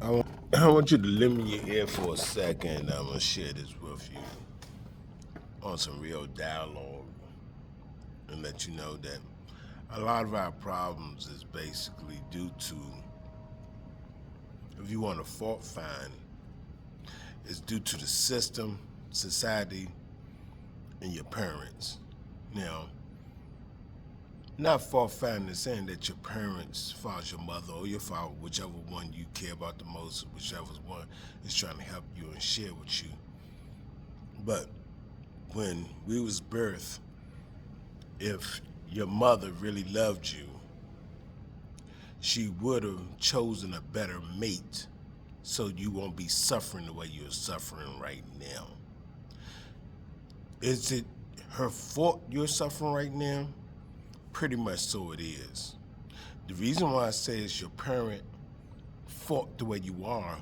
I want you to lend me your ear for a second. I'm gonna share this with you on some real dialogue and let you know that a lot of our problems is basically due to, if you want to fault find, it's due to the system, society, and your parents. Now, not fault finding is saying that your parents, as far as your mother or your father, whichever one you care about the most, whichever one is trying to help you and share with you. But when we was birthed, if your mother really loved you, she would have chosen a better mate so you won't be suffering the way you're suffering right now. Is it her fault you're suffering right now? Pretty much so it is. The reason why I say it's your parent fault the way you are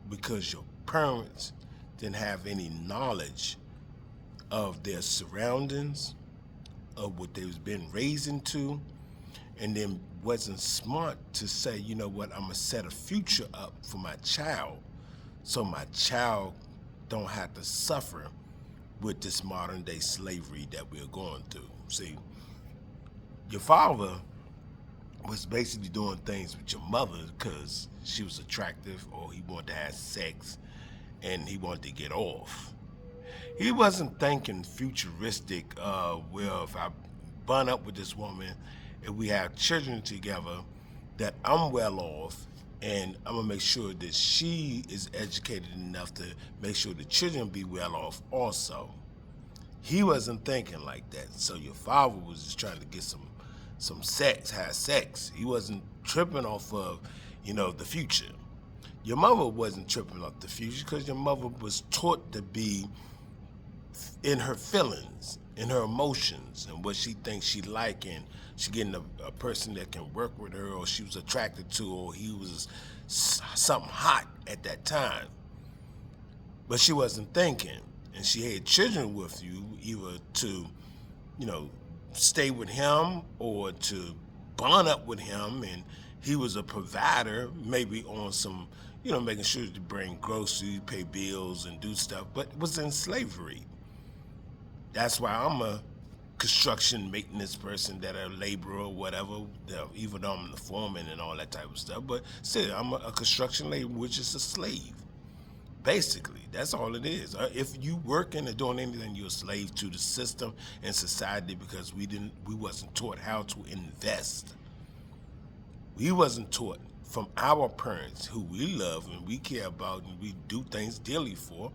because your parents didn't have any knowledge of their surroundings, of what they was being raised into, and then wasn't smart to say, you know what, I'm gonna set a future up for my child so my child don't have to suffer with this modern day slavery that we're going through. See, your father was basically doing things with your mother because she was attractive or he wanted to have sex and he wanted to get off. He wasn't thinking futuristic, well, if I bond up with this woman, if we have children together, that I'm well off and I'm gonna make sure that she is educated enough to make sure the children be well off also. He wasn't thinking like that. So your father was just trying to get some sex, have sex. He wasn't tripping off of, the future. Your mother wasn't tripping off the future because your mother was taught to be in her feelings, in her emotions, and what she thinks she like, and she getting a person that can work with her, or she was attracted to, or he was something hot at that time. But she wasn't thinking, and she had children with you, either to, stay with him or to bond up with him, and he was a provider, maybe on some, making sure to bring groceries, pay bills, and do stuff, but it was in slavery. That's why I'm a construction maintenance person, that a laborer or whatever, even though I'm the foreman and all that type of stuff. But still, I'm a construction laborer, which is a slave. Basically, that's all it is. If you working or doing anything, you're a slave to the system and society because we wasn't taught how to invest. We wasn't taught from our parents, who we love and we care about and we do things daily for.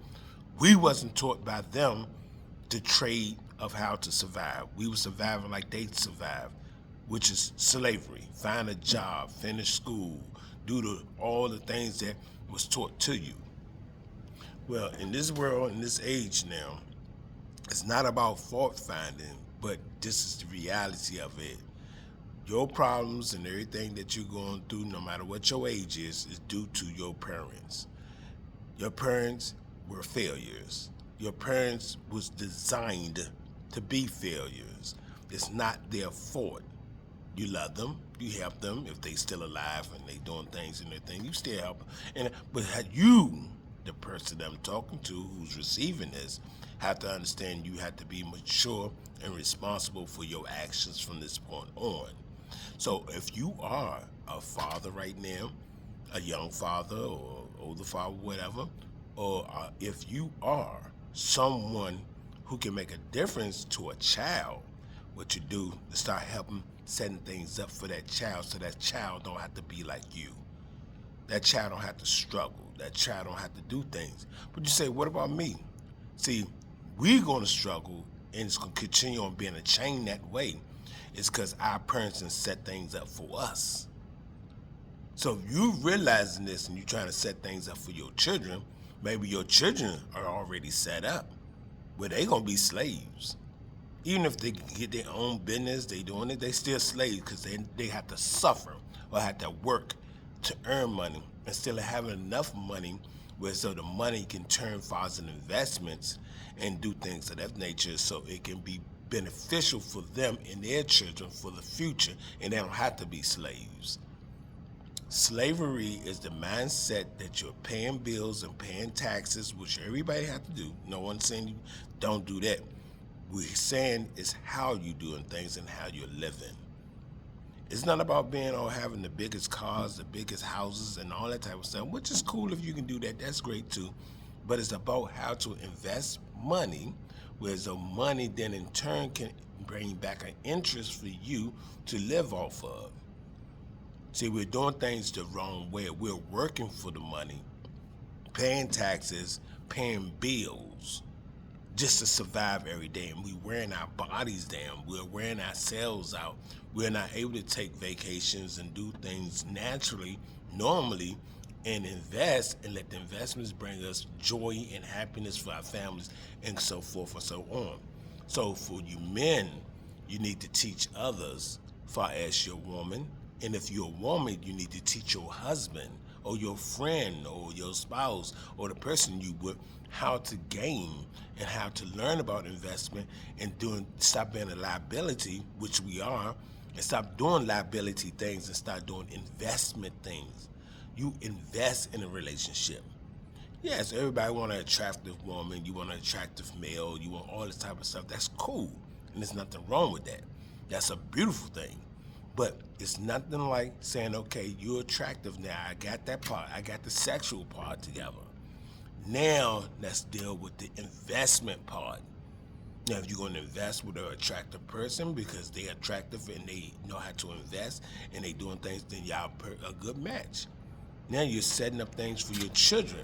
We wasn't taught by them the trade of how to survive. We were surviving like they survived, which is slavery. Find a job, finish school, do all the things that was taught to you. Well, in this world, in this age now, it's not about fault finding, but this is the reality of it. Your problems and everything that you're going through, no matter what your age is due to your parents. Your parents were failures. Your parents was designed to be failures. It's not their fault. You love them, you help them if they still alive and they doing things in their thing. You still help them. But you, the person that I'm talking to, who's receiving this, have to understand you have to be mature and responsible for your actions from this point on. So if you are a father right now, a young father or older father, whatever, or if you are someone who can make a difference to a child, what you do is start helping setting things up for that child so that child don't have to be like you. That child don't have to struggle. That child don't have to do things. But you say, what about me? See, we're going to struggle, and it's going to continue on being a chain that way. It's because our parents done set things up for us. So if you realizing this and you're trying to set things up for your children, maybe your children are already set up where they going to be slaves. Even if they get their own business, they doing it, they still slaves because they have to suffer or have to work to earn money instead of having enough money where so the money can turn funds and investments and do things of that nature so it can be beneficial for them and their children for the future, and they don't have to be slaves. Slavery is the mindset that you're paying bills and paying taxes, which everybody has to do. No one's saying you don't do that. We're saying it's how you're doing things and how you're living. It's not about being or having the biggest cars, the biggest houses, and all that type of stuff, which is cool if you can do that. That's great too. But it's about how to invest money, whereas the money then in turn can bring back an interest for you to live off of. See, we're doing things the wrong way. We're working for the money, paying taxes, paying bills just to survive every day. And we're wearing our bodies down. We're wearing ourselves out. We're not able to take vacations and do things naturally, normally, and invest and let the investments bring us joy and happiness for our families and so forth and so on. So for you men, you need to teach others far as your woman. And if you're a woman, you need to teach your husband or your friend or your spouse or the person you with how to gain and how to learn about investment and stop being a liability, which we are, and stop doing liability things and start doing investment things. You invest in a relationship. Yes, everybody want an attractive woman, you want an attractive male, you want all this type of stuff. That's cool, and there's nothing wrong with that. That's a beautiful thing. But it's nothing like saying, okay, you're attractive now. I got that part. I got the sexual part together. Now let's deal with the investment part. Now, if you're going to invest with an attractive person because they're attractive and they know how to invest and they doing things, then y'all a good match. Now you're setting up things for your children.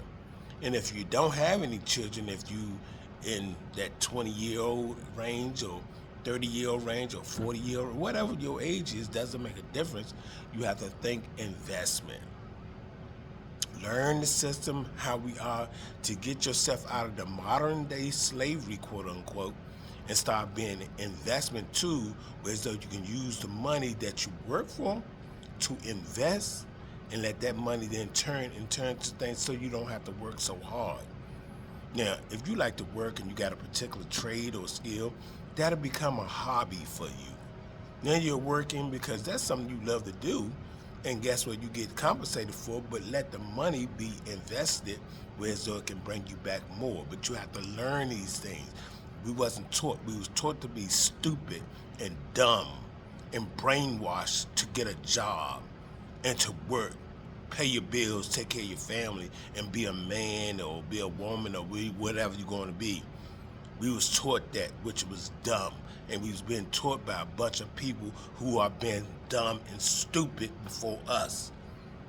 And if you don't have any children, if you in that 20-year-old range or 30-year-old range or 40-year-old, whatever your age is, doesn't make a difference. You have to think investment. Learn the system, how we are, to get yourself out of the modern day slavery, quote unquote, and start being an investment tool, where so you can use the money that you work for to invest and let that money then turn to things so you don't have to work so hard. Now, if you like to work and you got a particular trade or skill, that'll become a hobby for you. Now you're working because that's something you love to do, and guess what? You get compensated for, but let the money be invested where so it can bring you back more. But you have to learn these things. We wasn't taught. We was taught to be stupid and dumb and brainwashed to get a job and to work, pay your bills, take care of your family, and be a man or be a woman or be whatever you're going to be. We was taught that, which was dumb, and we was being taught by a bunch of people who are being dumb and stupid before us,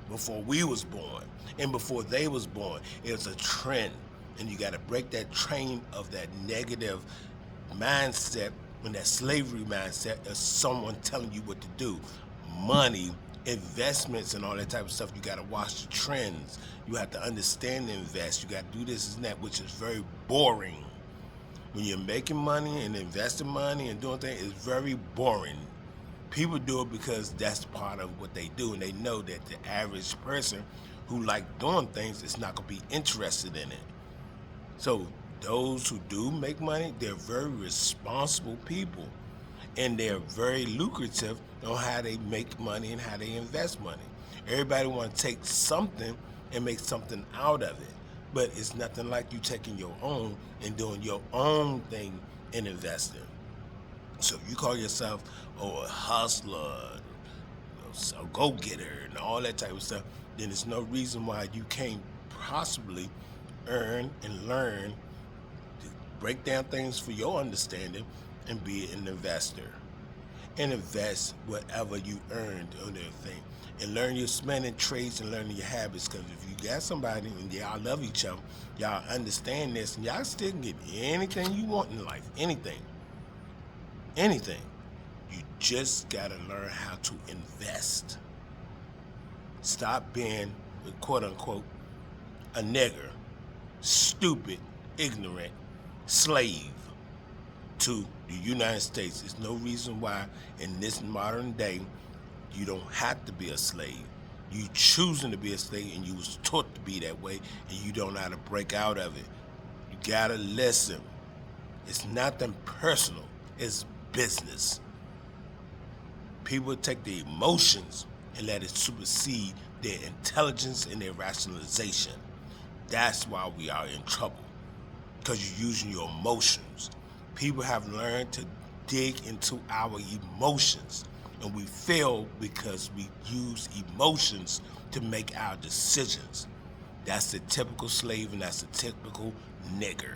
before we was born, and before they was born. It was a trend, and you got to break that train of that negative mindset and that slavery mindset of someone telling you what to do. Money, investments, and all that type of stuff. You got to watch the trends. You have to understand and invest. You got to do this and that, which is very boring. When you're making money and investing money and doing things, it's very boring. People do it because that's part of what they do, and they know that the average person who like doing things is not going to be interested in it. So those who do make money, they're very responsible people, and they're very lucrative on how they make money and how they invest money. Everybody want to take something and make something out of it. But it's nothing like you taking your own and doing your own thing and investing. So if you call yourself a hustler, a go-getter, and all that type of stuff, then there's no reason why you can't possibly earn and learn to break down things for your understanding and be an investor. And invest whatever you earned on their thing. And learn your spending traits and learn your habits, because if you got somebody and y'all love each other, y'all understand this, and y'all still can get anything you want in life, anything. You just gotta learn how to invest. Stop being, quote unquote, a nigger, stupid, ignorant, slave to the United States. There's no reason why in this modern day you don't have to be a slave. You choosing to be a slave, and you was taught to be that way, and you don't know how to break out of it. You gotta listen. It's nothing personal. It's business. People take the emotions and let it supersede their intelligence and their rationalization. That's why we are in trouble, because you're using your emotions. People have learned to dig into our emotions, and we fail because we use emotions to make our decisions. That's the typical slave, and that's the typical nigger.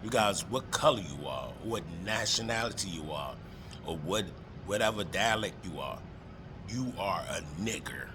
Regardless what color you are, or what nationality you are, or whatever dialect you are a nigger.